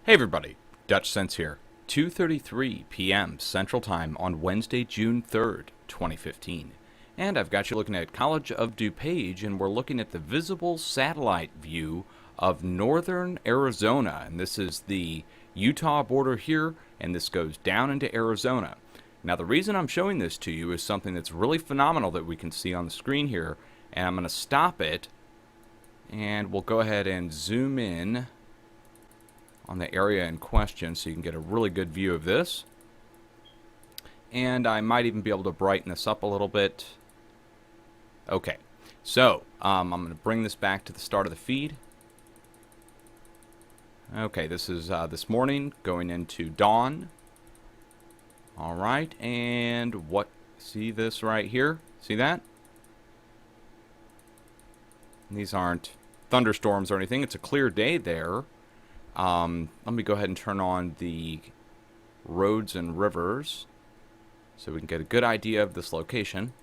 Hey everybody, Dutch Sense here. 2:33 p.m. Central Time on Wednesday, June 3rd, 2015. And I've got you looking at College of DuPage, and we're looking at the visible satellite view of northern Arizona. And this is the Utah border here, and this goes down into Arizona. Now the reason I'm showing this to you is something that's really phenomenal that we can see on the screen here. And I'm going to stop it, and we'll go ahead and zoom in on the area in question so you can get a really good view of this. And I might even be able to brighten this up a little bit. Okay, so I'm going to bring this back to the start of the feed. Okay, this is this morning going into dawn. Alright, and see this right here? See that? These aren't thunderstorms or anything. It's a clear day there. Let me go ahead and turn on the roads and rivers so we can get a good idea of this location.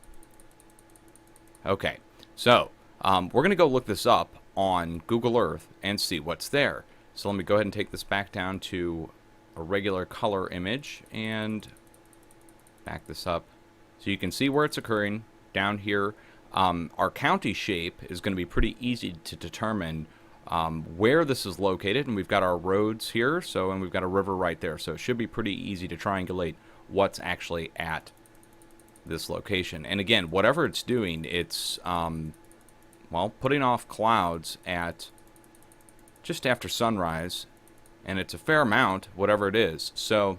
Okay, so we're going to go look this up on Google Earth and see what's there. So let me go ahead and take this back down to a regular color image and back this up so you can see where it's occurring down here. Our county shape is going to be pretty easy to determine where this is located, and we've got our roads here, and we've got a river right there, so it should be pretty easy to triangulate what's actually at this location. And again, whatever it's doing, it's well, putting off clouds at just after sunrise, and it's a fair amount, whatever it is. So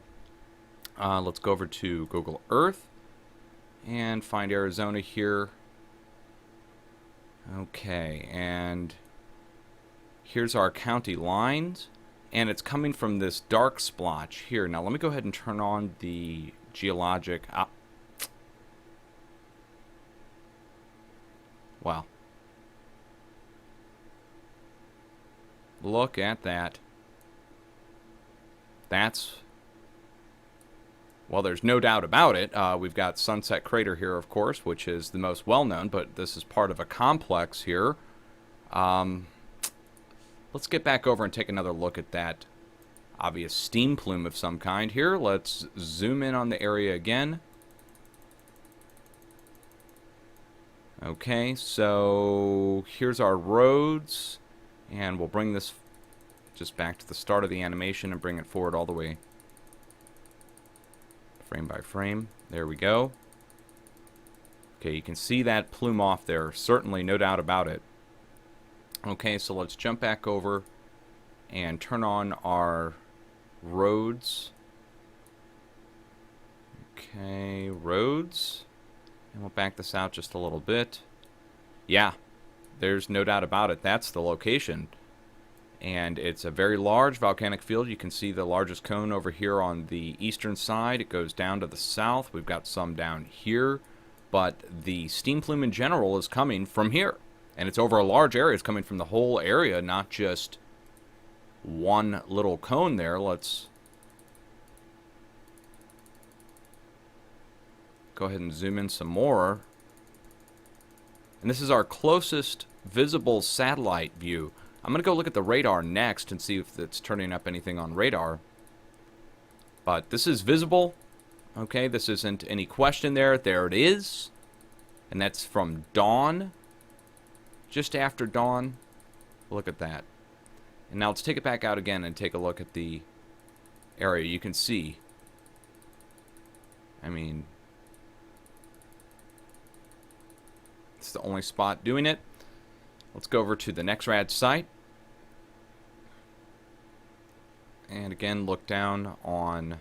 let's go over to Google Earth and find Arizona here. Okay, and here's our county lines, and it's coming from this dark splotch here. Now let me go ahead and turn on the geologic. Wow. Look at that. Well, there's no doubt about it. We've got Sunset Crater here, of course, which is the most well-known, but this is part of a complex here. Let's get back over and take another look at that obvious steam plume of some kind here. Let's zoom in on the area again. Okay, so here's our roads, and we'll bring this just back to the start of the animation and bring it forward all the way frame by frame. There we go. Okay, you can see that plume off there, certainly, no doubt about it. Okay, so let's jump back over and turn on our roads. Okay, roads. And we'll back this out just a little bit. Yeah, there's no doubt about it. That's the location. And it's a very large volcanic field. You can see the largest cone over here on the eastern side. It goes down to the south. We've got some down here. But the steam plume in general is coming from here. And it's over a large area. It's coming from the whole area, not just one little cone there. Let's go ahead and zoom in some more. And this is our closest visible satellite view. I'm going to go look at the radar next and see if it's turning up anything on radar. But this is visible. Okay, this isn't any question there. There it is. And that's from dawn. Just after dawn. Look at that. And now let's take it back out again and take a look at the area. You can see, I mean, it's the only spot doing it. Let's go over to the NextRad site. And again, look down on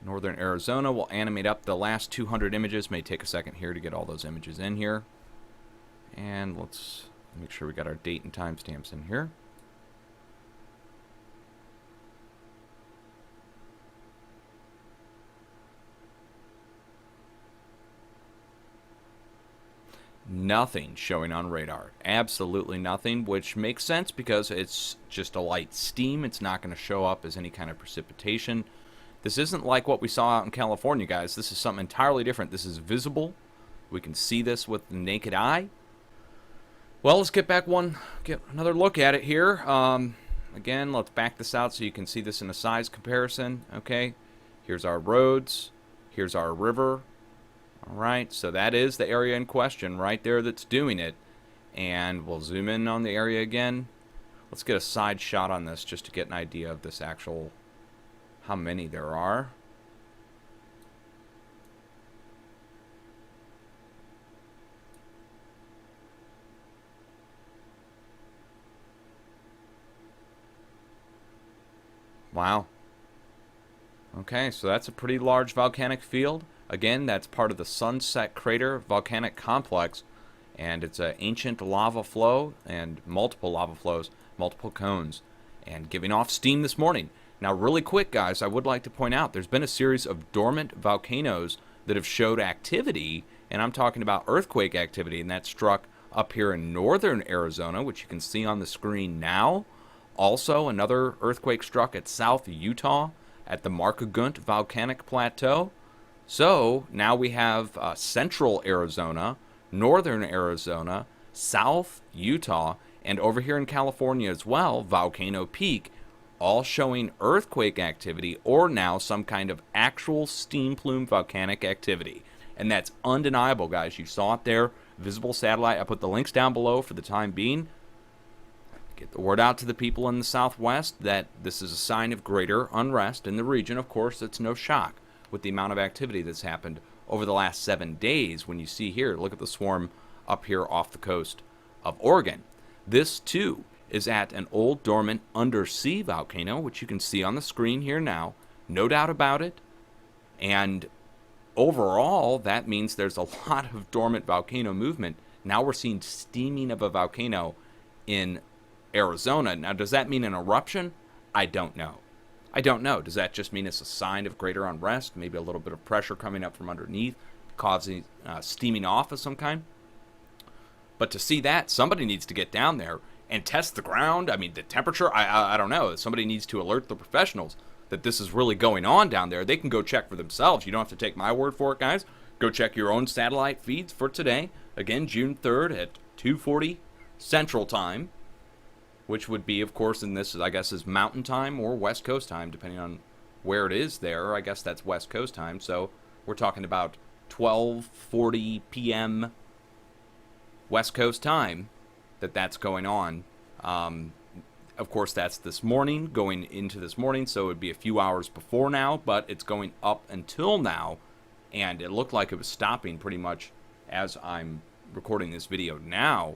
northern Arizona. We'll animate up the last 200 images. May take a second here to get all those images in here. And let's make sure we got our date and timestamps in here. Nothing showing on radar. Absolutely nothing, which makes sense because it's just a light steam. It's not going to show up as any kind of precipitation. This isn't like what we saw out in California, guys. This is something entirely different. This is visible. We can see this with the naked eye. Well, let's get another look at it here. again, let's back this out so you can see this in a size comparison. Okay, here's our roads, here's our river. All right, so that is the area in question right there that's doing it. And we'll zoom in on the area again. Let's get a side shot on this just to get an idea of this actual, how many there are. Wow. Okay, so that's a pretty large volcanic field. Again, that's part of the Sunset Crater volcanic complex, and it's an ancient lava flow and multiple lava flows, multiple cones, and giving off steam this morning. Now, really quick, guys, I would like to point out there's been a series of dormant volcanoes that have showed activity, and I'm talking about earthquake activity, and that struck up here in northern Arizona, which you can see on the screen now. Also, another earthquake struck at South Utah at the Markagunt Volcanic Plateau. So now we have central Arizona, northern Arizona, South Utah, and over here in California as well, Volcano Peak, all showing earthquake activity or now some kind of actual steam plume volcanic activity. And that's undeniable, guys. You saw it there, visible satellite. I put the links down below for the time being. Get the word out to the people in the Southwest that this is a sign of greater unrest in the region. Of course, it's no shock with the amount of activity that's happened over the last 7 days. When you see here, look at the swarm up here off the coast of Oregon. This, too, is at an old dormant undersea volcano, which you can see on the screen here now. No doubt about it. And overall, that means there's a lot of dormant volcano movement. Now we're seeing steaming of a volcano in Arizona. Now, does that mean an eruption? I don't know. I don't know. Does that just mean it's a sign of greater unrest? Maybe a little bit of pressure coming up from underneath, causing steaming off of some kind? But to see that, somebody needs to get down there and test the ground. I mean, the temperature, I don't know. Somebody needs to alert the professionals that this is really going on down there. They can go check for themselves. You don't have to take my word for it, guys. Go check your own satellite feeds for today. Again, June 3rd at 2:40 Central Time, which would be, of course, in this, I guess, is Mountain Time or West Coast Time, depending on where it is there. I guess that's West Coast Time. So we're talking about 12:40 p.m. West Coast Time that's going on. Of course, that's this morning, going into this morning, so it would be a few hours before now, but it's going up until now, and it looked like it was stopping pretty much as I'm recording this video now.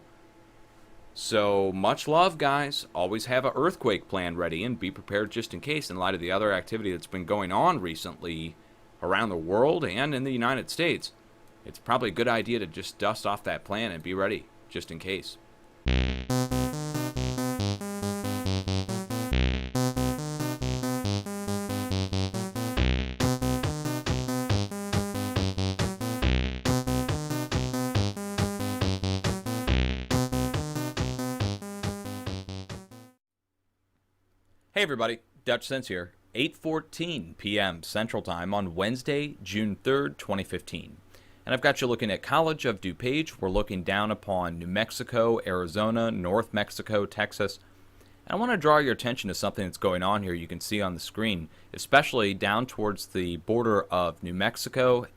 So, much love, guys. Always have an earthquake plan ready and be prepared just in case, in light of the other activity that's been going on recently around the world and in the United States. It's probably a good idea to just dust off that plan and be ready just in case. Hey everybody, Dutch Sense here, 8:14 p.m. Central Time on Wednesday, June 3rd, 2015. And I've got you looking at College of DuPage. We're looking down upon New Mexico, Arizona, North Mexico, Texas. And I want to draw your attention to something that's going on here you can see on the screen, especially down towards the border of New Mexico,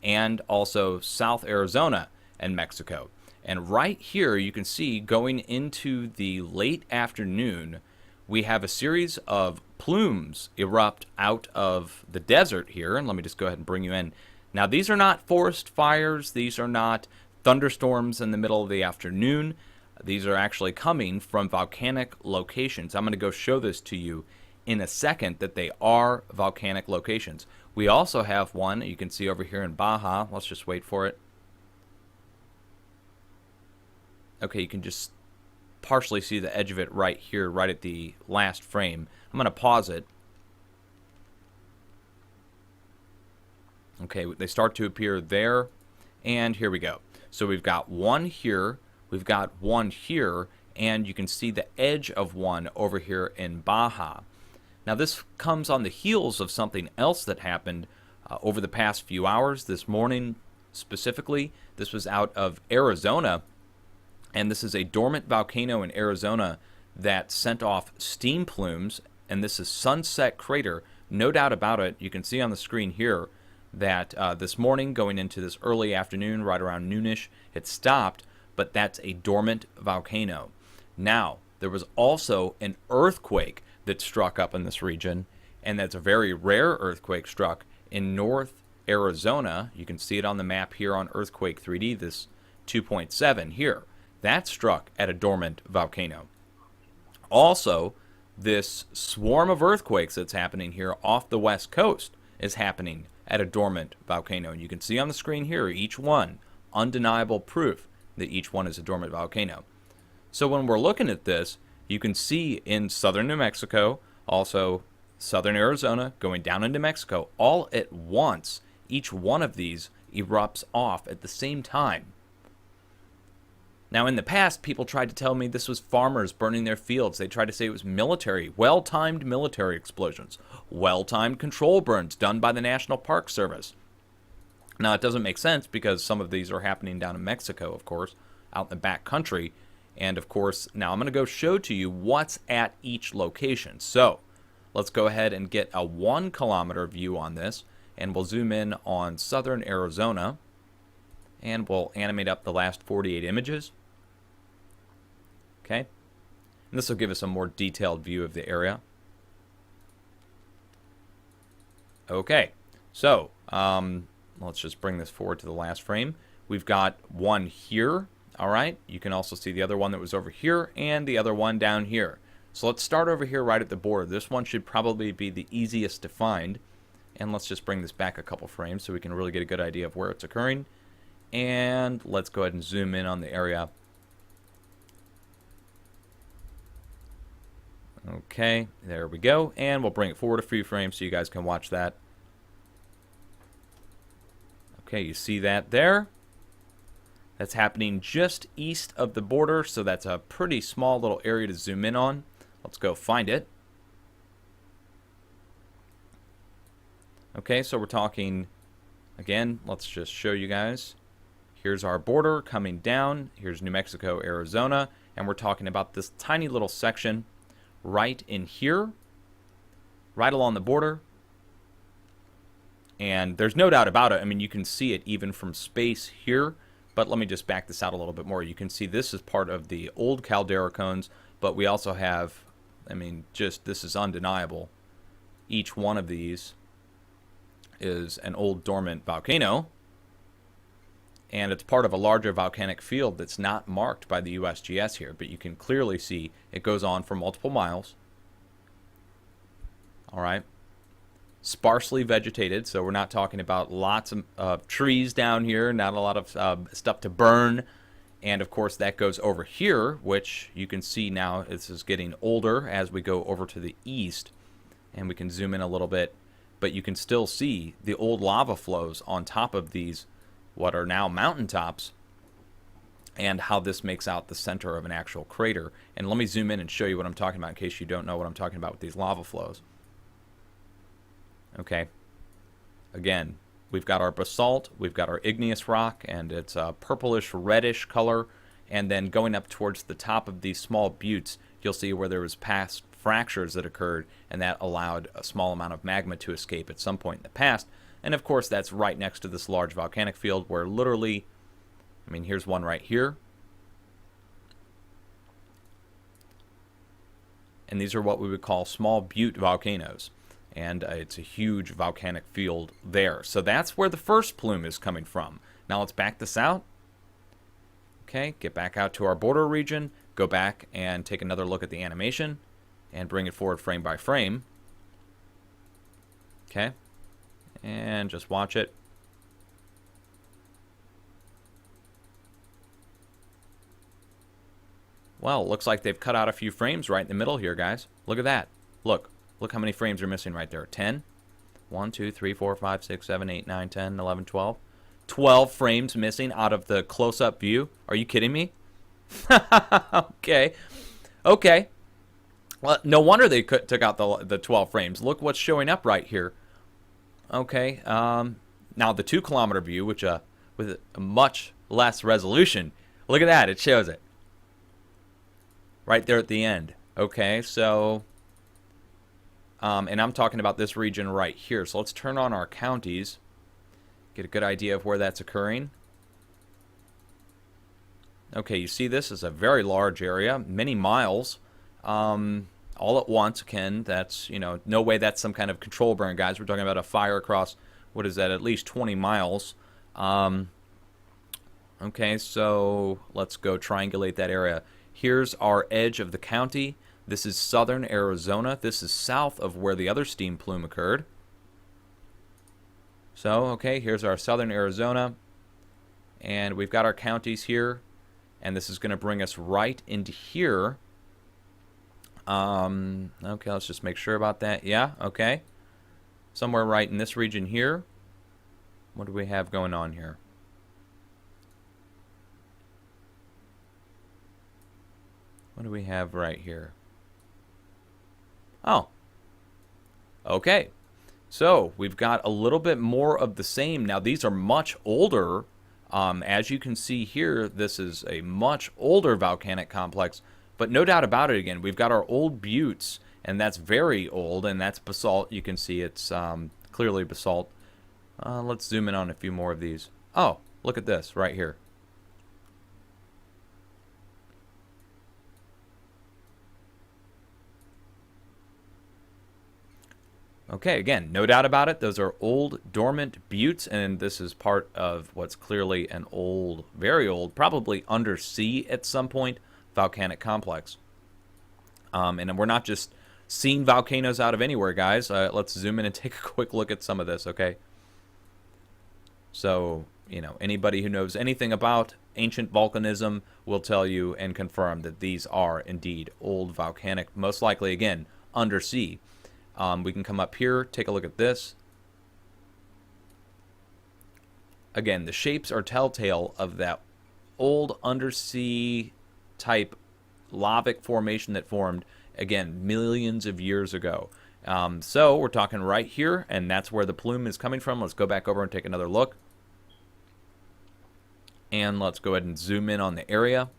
and also South Arizona and Mexico. And right here you can see going into the late afternoon, we have a series of plumes erupt out of the desert here. And let me just go ahead and bring you in. Now, these are not forest fires. These are not thunderstorms in the middle of the afternoon. These are actually coming from volcanic locations. I'm going to go show this to you in a second that they are volcanic locations. We also have one you can see over here in Baja. Let's just wait for it. Okay, you can just partially see the edge of it right here, right at the last frame. I'm going to pause it. Okay, they start to appear there, and here we go. So we've got one here, we've got one here, and you can see the edge of one over here in Baja. Now this comes on the heels of something else that happened over the past few hours. This morning specifically, this was out of Arizona. And this is a dormant volcano in Arizona that sent off steam plumes, and this is Sunset Crater. No doubt about it. You can see on the screen here that this morning, going into this early afternoon, right around noonish, it stopped, but that's a dormant volcano. Now, there was also an earthquake that struck up in this region, and that's a very rare earthquake struck in North Arizona. You can see it on the map here on Earthquake 3D, this 2.7 here. That struck at a dormant volcano. Also, this swarm of earthquakes that's happening here off the West Coast is happening at a dormant volcano. And you can see on the screen here, each one, undeniable proof that each one is a dormant volcano. So when we're looking at this, you can see in southern New Mexico, also southern Arizona, going down into Mexico, all at once, each one of these erupts off at the same time. Now, in the past, people tried to tell me this was farmers burning their fields. They tried to say it was military, well-timed military explosions, well-timed control burns done by the National Park Service. Now, it doesn't make sense because some of these are happening down in Mexico, of course, out in the back country. And, of course, now I'm going to go show to you what's at each location. So, let's go ahead and get a 1 kilometer view on this, and we'll zoom in on southern Arizona, and we'll animate up the last 48 images. Okay, and this will give us a more detailed view of the area. Okay, so let's just bring this forward to the last frame. We've got one here, all right? You can also see the other one that was over here and the other one down here. So let's start over here right at the border. This one should probably be the easiest to find. And let's just bring this back a couple frames so we can really get a good idea of where it's occurring. And let's go ahead and zoom in on the area. Okay, there we go. And we'll bring it forward a few frames so you guys can watch that. Okay, you see that there? That's happening just east of the border, so that's a pretty small little area to zoom in on. Let's go find it. Okay, so we're talking, again, let's just show you guys. Here's our border coming down. Here's New Mexico, Arizona, and we're talking about this tiny little section right in here, right along the border. And there's no doubt about it. I mean, you can see it even from space here. But let me just back this out a little bit more. You can see this is part of the old caldera cones, but we also have, I mean, just this is undeniable. Each one of these is an old dormant volcano, and it's part of a larger volcanic field that's not marked by the USGS here, but you can clearly see it goes on for multiple miles. All right. Sparsely vegetated, so we're not talking about lots of trees down here, not a lot of stuff to burn. And of course that goes over here, which you can see now this is getting older as we go over to the east, and we can zoom in a little bit, but you can still see the old lava flows on top of these what are now mountaintops, and how this makes out the center of an actual crater. And let me zoom in and show you what I'm talking about in case you don't know what I'm talking about with these lava flows. Okay, again, we've got our basalt, we've got our igneous rock, and it's a purplish reddish color. And then going up towards the top of these small buttes, you'll see where there was past fractures that occurred, and that allowed a small amount of magma to escape at some point in the past. And of course, that's right next to this large volcanic field where literally, I mean, here's one right here. And these are what we would call small butte volcanoes. And it's a huge volcanic field there. So that's where the first plume is coming from. Now let's back this out. Okay, get back out to our border region, go back and take another look at the animation, and bring it forward frame by frame. Okay, and just watch it. Well, it looks like they've cut out a few frames right in the middle here, guys. Look at that. Look how many frames are missing right there. 10. 1, 2, 3, 4, 5, 6, 7, 8, 9, 10, 11, 12. 12 frames missing out of the close-up view. Are you kidding me? Okay. Okay. Well, no wonder they took out the 12 frames. Look what's showing up right here. Okay. Now the 2 kilometer view, which with a much less resolution. Look at that. It shows it. Right there at the end. Okay, so, and I'm talking about this region right here. So let's turn on our counties, get a good idea of where that's occurring. Okay, you see this is a very large area, many miles, all at once. Again, that's, no way that's some kind of control burn, guys. We're talking about a fire across, what is that, at least 20 miles. Okay, so let's go triangulate that area. Here's our edge of the county. This is southern Arizona. This is south of where the other steam plume occurred. So, okay, here's our southern Arizona. And we've got our counties here. And this is going to bring us right into here. Okay, let's just make sure about that. Yeah, okay. Somewhere right in this region here. What do we have going on here? What do we have right here? Oh. Okay. So, we've got a little bit more of the same. Now, these are much older. As you can see here, this is a much older volcanic complex. But no doubt about it, again, we've got our old buttes, and that's very old, and that's basalt. You can see it's clearly basalt. Let's zoom in on a few more of these. Oh, look at this right here. Okay, again, no doubt about it. Those are old, dormant buttes, and this is part of what's clearly an old, very old, probably undersea at some point, volcanic complex. And we're not just seeing volcanoes out of anywhere, guys. Let's zoom in and take a quick look at some of this, okay? So, anybody who knows anything about ancient volcanism will tell you and confirm that these are indeed old volcanic, most likely, again, undersea. We can come up here, take a look at this. Again, the shapes are telltale of that old undersea type lavic formation that formed, again, millions of years ago. So we're talking right here, and that's where the plume is coming from. Let's go back over and take another look. And let's go ahead and zoom in on the area.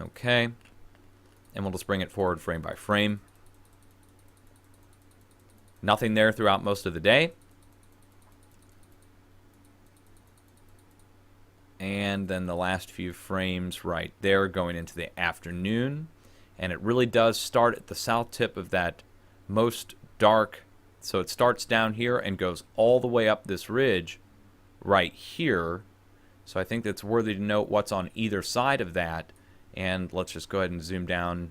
Okay. And we'll just bring it forward frame by frame. Nothing there throughout most of the day. And then the last few frames right there going into the afternoon. And it really does start at the south tip of that most dark. So it starts down here and goes all the way up this ridge right here. So I think that's worthy to note what's on either side of that. And let's just go ahead and zoom down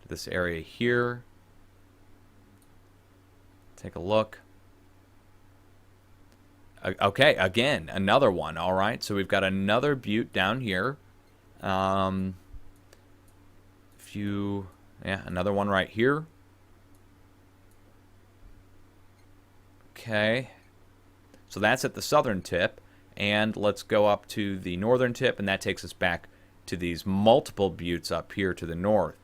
to this area here. Take a look. Okay, again, another one. All right, so we've got another butte down here. Another one right here. Okay, so that's at the southern tip. And let's go up to the northern tip, and that takes us back to these multiple buttes up here to the north.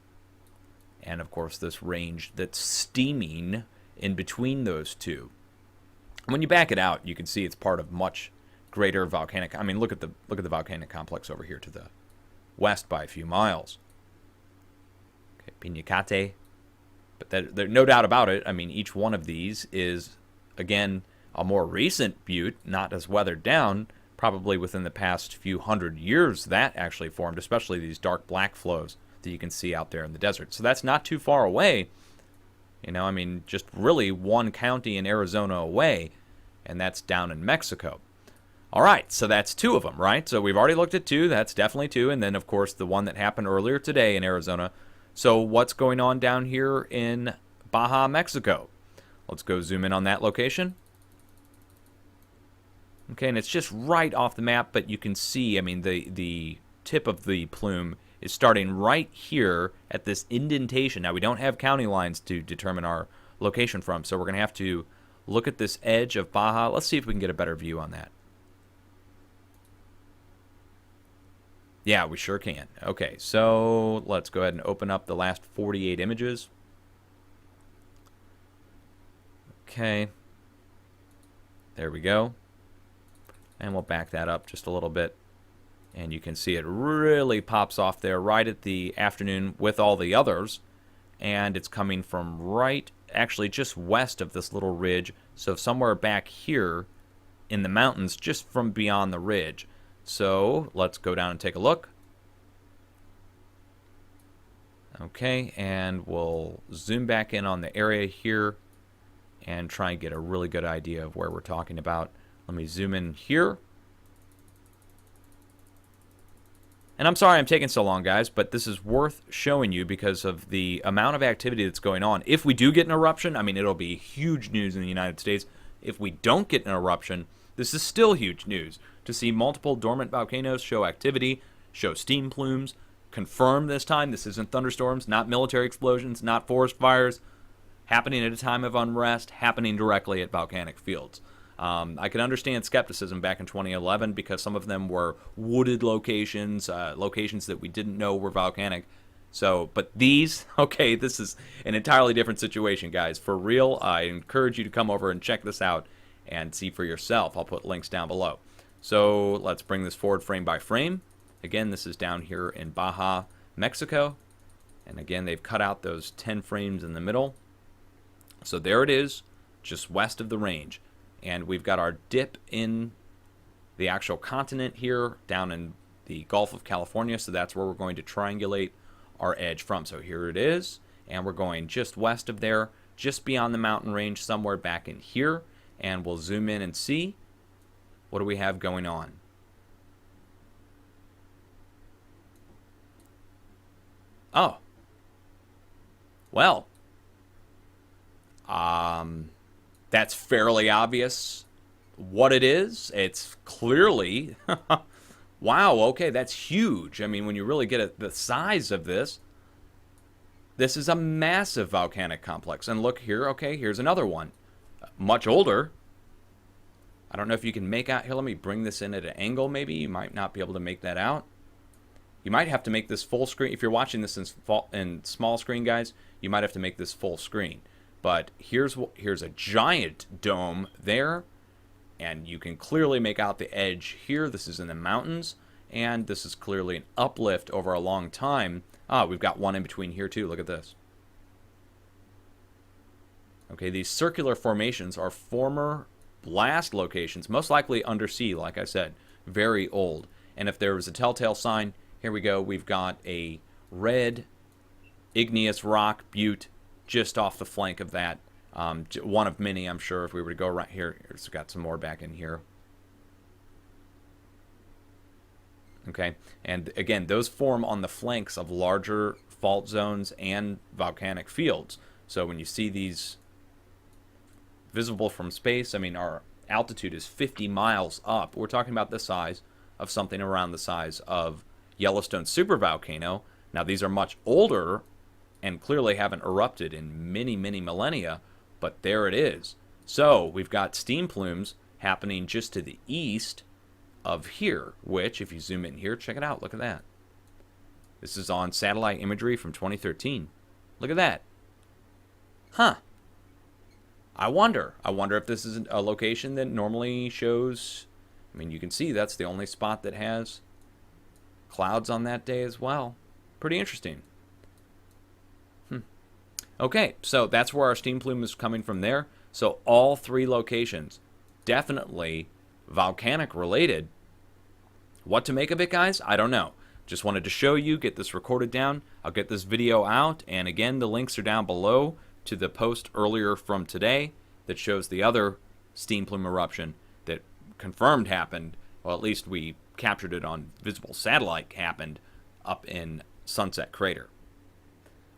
And of course this range that's steaming in between those two. When you back it out, you can see it's part of much greater volcanic. I mean, look at the volcanic complex over here to the west by a few miles. Okay, Piñacate. But there's no doubt about it. I mean, each one of these is, again, a more recent butte, not as weathered down, probably within the past few hundred years that actually formed, especially these dark black flows that you can see out there in the desert. So that's not too far away. I mean, just really one county in Arizona away, and that's down in Mexico. All right, so that's two of them, right? So we've already looked at two. That's definitely two. And then, of course, the one that happened earlier today in Arizona. So what's going on down here in Baja, Mexico? Let's go zoom in on that location. Okay, and it's just right off the map, but you can see, I mean, the tip of the plume is starting right here at this indentation. Now, we don't have county lines to determine our location from, so we're going to have to look at this edge of Baja. Let's see if we can get a better view on that. Yeah, we sure can. Okay, so let's go ahead and open up the last 48 images. Okay. There we go. And we'll back that up just a little bit. And you can see it really pops off there right at the afternoon with all the others. And it's coming from right, actually just west of this little ridge. So somewhere back here in the mountains, just from beyond the ridge. So let's go down and take a look. Okay, and we'll zoom back in on the area here and try and get a really good idea of where we're talking about. Let me zoom in here. And I'm sorry I'm taking so long, guys, but this is worth showing you because of the amount of activity that's going on. If we do get an eruption, I mean, it'll be huge news in the United States. If we don't get an eruption, this is still huge news. To see multiple dormant volcanoes show activity, show steam plumes, confirm this time this isn't thunderstorms, not military explosions, not forest fires, happening at a time of unrest, happening directly at volcanic fields. I can understand skepticism back in 2011 because some of them were wooded locations, locations that we didn't know were volcanic. So, but these, okay, this is an entirely different situation, guys. For real, I encourage you to come over and check this out and see for yourself. I'll put links down below. So let's bring this forward frame by frame. Again, this is down here in Baja, Mexico. And again, they've cut out those 10 frames in the middle. So there it is, just west of the range. And we've got our dip in the actual continent here down in the Gulf of California. So that's where we're going to triangulate our edge from. So here it is. And we're going just west of there, just beyond the mountain range, somewhere back in here. And we'll zoom in and see what do we have going on. Oh. Well. That's fairly obvious what it is. It's clearly, wow, okay, that's huge. I mean, when you really get the size of this, this is a massive volcanic complex. And look here, okay, here's another one. Much older. I don't know if you can make out, here, let me bring this in at an angle maybe. You might not be able to make that out. You might have to make this full screen. If you're watching this in small screen, guys, you might have to make this full screen. But here's a giant dome there, and you can clearly make out the edge here. This is in the mountains, and this is clearly an uplift over a long time. We've got one in between here too. Look at this. Okay, these circular formations are former blast locations, most likely undersea, like I said, very old. And if there was a telltale sign, here we go. We've got a red igneous rock butte just off the flank of that. One of many, I'm sure, if we were to go right here. It's got some more back in here. Okay, and again, those form on the flanks of larger fault zones and volcanic fields. So when you see these visible from space, I mean, our altitude is 50 miles up. We're talking about the size of something around the size of Yellowstone supervolcano. Now, these are much older and clearly haven't erupted in many, many millennia, but there it is. So we've got steam plumes happening just to the east of here, which, if you zoom in here, check it out. Look at that. This is on satellite imagery from 2013. Look at that. Huh. I wonder if this is a location that normally shows, I mean, you can see that's the only spot that has clouds on that day as well. Pretty interesting. Okay, so that's where our steam plume is coming from there. So all three locations, definitely volcanic related. What to make of it, guys? I don't know. Just wanted to show you, get this recorded down. I'll get this video out, and again, the links are down below to the post earlier from today that shows the other steam plume eruption that confirmed happened, well, at least we captured it on visible satellite, happened up in Sunset Crater.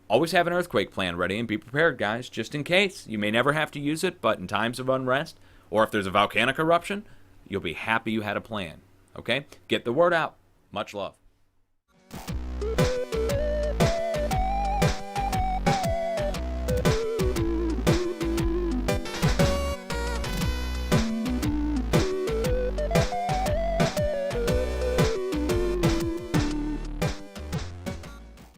Always have an earthquake plan ready and be prepared, guys, just in case. You may never have to use it, but in times of unrest, or if there's a volcanic eruption, you'll be happy you had a plan. Okay? Get the word out. Much love.